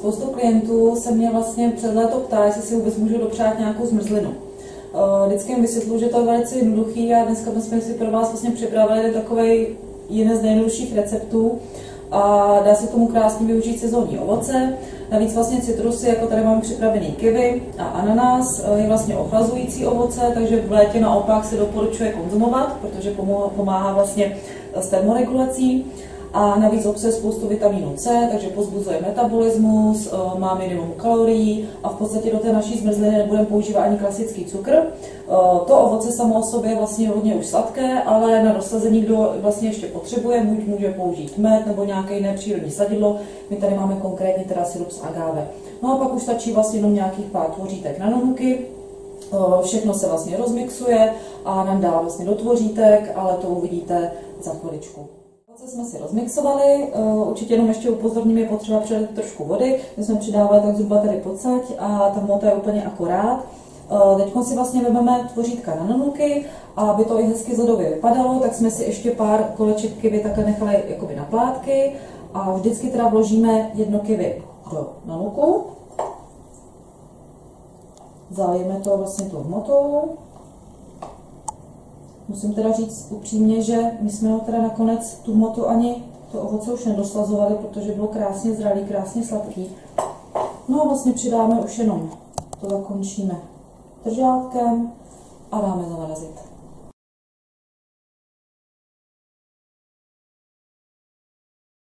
Spoustu klientů se mě vlastně před léto ptá, jestli si vůbec můžu dopřát nějakou zmrzlinu. Vždycky jim vysvětluji, že to je velice jednoduchý a dneska jsme si pro vás vlastně připravili takový jeden z nejjednodušších receptů a dá se k tomu krásně využít sezónní ovoce. Navíc vlastně citrusy, jako tady máme připravený kiwi a ananas, je vlastně ochlazující ovoce, takže v létě naopak se doporučuje konzumovat, protože pomáhá vlastně s termoregulací. A navíc obsahuje spoustu vitamínu C, takže pozbuzuje metabolismus, má minimum kalorií a v podstatě do té naší zmrzliny nebudeme používat ani klasický cukr. To ovoce samo o sobě je vlastně hodně už sladké, ale na dosazení, kdo vlastně ještě potřebuje, může použít med nebo nějaké jiné přírodní sadidlo. My tady máme konkrétně teda sirup z agave. No a pak už stačí vlastně jenom nějakých pár tvořítek na nonuky. Všechno se vlastně rozmixuje a nám dá vlastně do tvořítek, ale to uvidíte za chviličku. Jsme si rozmixovali, určitě jenom ještě upozorním, je potřeba přidat trošku vody, my jsme přidávali tak zhruba tady pocať a ta hmota je úplně akorát. Teď si vlastně vezmeme tvořítka na nonuky a aby to i hezky zledově vypadalo, tak jsme si ještě pár koleček kiwi takhle nechali jakoby na plátky a vždycky teda vložíme jedno kiwi do nonuku. Zalijeme to vlastně tou hmotou. Musím teda říct upřímně, že my jsme ho teda nakonec tu hmotu ani to ovoce už nedoslazovali, protože bylo krásně zralý, krásně sladký. No a vlastně přidáme už jenom, to zakončíme držátkem a dáme zamrazit.